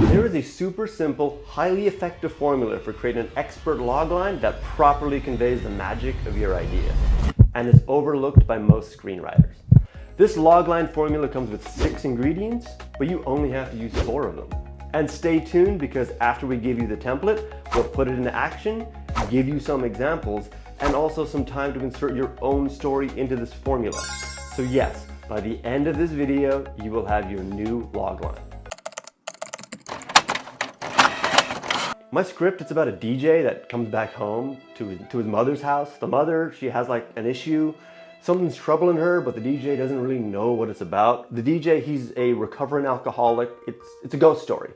There is a super simple, highly effective formula for creating an expert logline that properly conveys the magic of your idea, and is overlooked by most screenwriters. This logline formula comes with 6 ingredients, but you only have to use 4 of them. And stay tuned, because after we give you the template, we'll put it into action, give you some examples, and also some time to insert your own story into this formula. So yes, by the end of this video, you will have your new logline. My script, it's about a DJ that comes back home to his mother's house. The mother, she has like an issue. Something's troubling her, but the DJ doesn't really know what it's about. The DJ, he's a recovering alcoholic. It's a ghost story.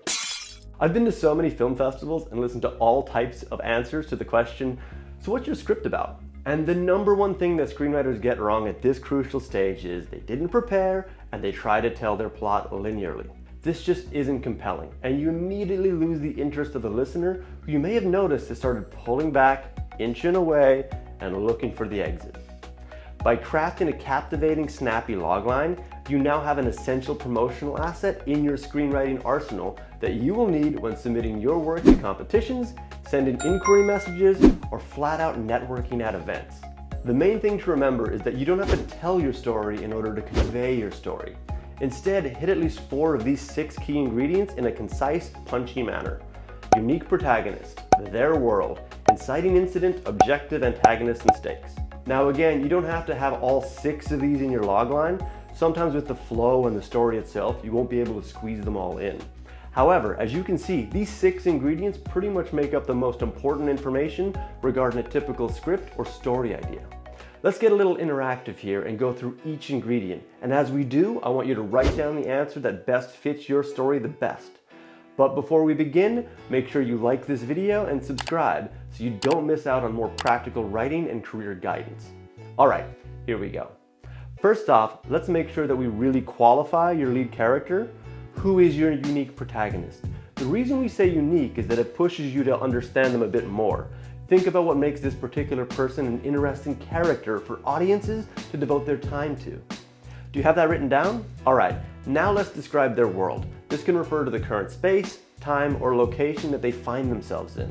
I've been to so many film festivals and listened to all types of answers to the question, so what's your script about? And the number one thing that screenwriters get wrong at this crucial stage is they didn't prepare and they try to tell their plot linearly. This just isn't compelling, and you immediately lose the interest of the listener, who you may have noticed has started pulling back, inching away, and looking for the exit. By crafting a captivating, snappy logline, you now have an essential promotional asset in your screenwriting arsenal that you will need when submitting your work to competitions, sending inquiry messages, or flat out networking at events. The main thing to remember is that you don't have to tell your story in order to convey your story. Instead, hit at least 4 of these 6 key ingredients in a concise, punchy manner. Unique protagonist, their world, inciting incident, objective, antagonist, and stakes. Now again, you don't have to have all 6 of these in your logline. Sometimes with the flow and the story itself, you won't be able to squeeze them all in. However, as you can see, these 6 ingredients pretty much make up the most important information regarding a typical script or story idea. Let's get a little interactive here and go through each ingredient. And as we do, I want you to write down the answer that best fits your story the best. But before we begin, make sure you like this video and subscribe so you don't miss out on more practical writing and career guidance. All right, here we go. First off, let's make sure that we really qualify your lead character. Who is your unique protagonist? The reason we say unique is that it pushes you to understand them a bit more. Think about what makes this particular person an interesting character for audiences to devote their time to. Do you have that written down? All right, now let's describe their world. This can refer to the current space, time, or location that they find themselves in.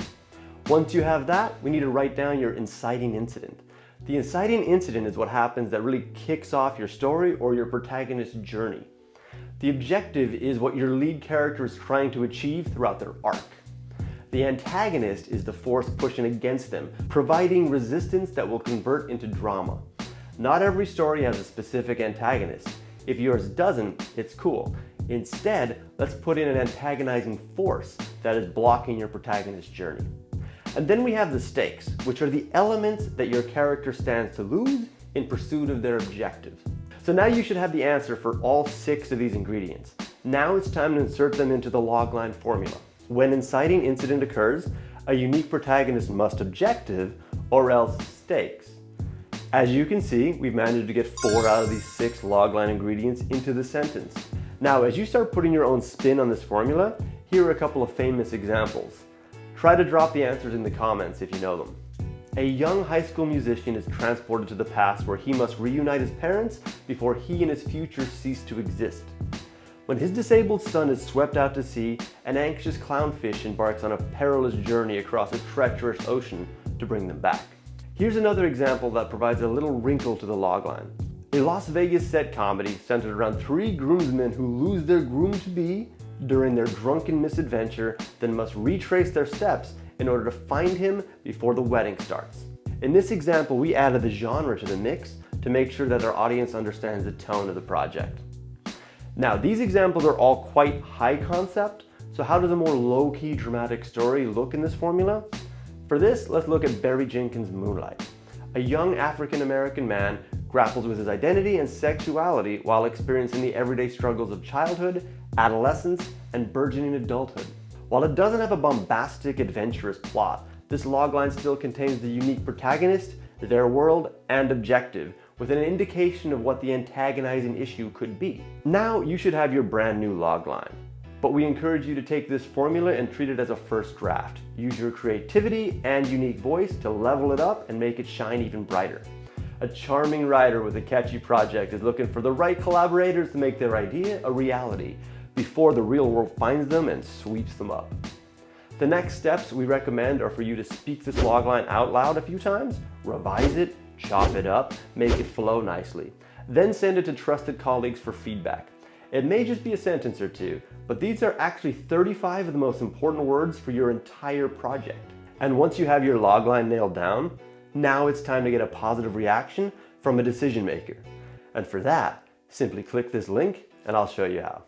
Once you have that, we need to write down your inciting incident. The inciting incident is what happens that really kicks off your story or your protagonist's journey. The objective is what your lead character is trying to achieve throughout their arc. The antagonist is the force pushing against them, providing resistance that will convert into drama. Not every story has a specific antagonist. If yours doesn't, it's cool. Instead, let's put in an antagonizing force that is blocking your protagonist's journey. And then we have the stakes, which are the elements that your character stands to lose in pursuit of their objective. So now you should have the answer for all 6 of these ingredients. Now it's time to insert them into the logline formula. When inciting incident occurs, a unique protagonist must objective, or else stakes. As you can see, we've managed to get 4 out of these 6 logline ingredients into the sentence. Now, as you start putting your own spin on this formula, here are a couple of famous examples. Try to drop the answers in the comments if you know them. A young high school musician is transported to the past where he must reunite his parents before he and his future cease to exist. When his disabled son is swept out to sea, an anxious clownfish embarks on a perilous journey across a treacherous ocean to bring them back. Here's another example that provides a little wrinkle to the logline. A Las Vegas set comedy centered around 3 groomsmen who lose their groom-to-be during their drunken misadventure, then must retrace their steps in order to find him before the wedding starts. In this example, we added the genre to the mix to make sure that our audience understands the tone of the project. Now, these examples are all quite high concept, so how does a more low-key dramatic story look in this formula? For this, let's look at Barry Jenkins' Moonlight. A young African-American man grapples with his identity and sexuality while experiencing the everyday struggles of childhood, adolescence, and burgeoning adulthood. While it doesn't have a bombastic, adventurous plot, this logline still contains the unique protagonist, their world, and objective, with an indication of what the antagonizing issue could be. Now you should have your brand new logline. But we encourage you to take this formula and treat it as a first draft. Use your creativity and unique voice to level it up and make it shine even brighter. A charming writer with a catchy project is looking for the right collaborators to make their idea a reality. before the real world finds them and sweeps them up. The next steps we recommend are for you to speak this logline out loud a few times, revise it, chop it up, make it flow nicely. Then send it to trusted colleagues for feedback. It may just be a sentence or two, but these are actually 35 of the most important words for your entire project. And once you have your logline nailed down, now it's time to get a positive reaction from a decision maker. And for that, simply click this link and I'll show you how.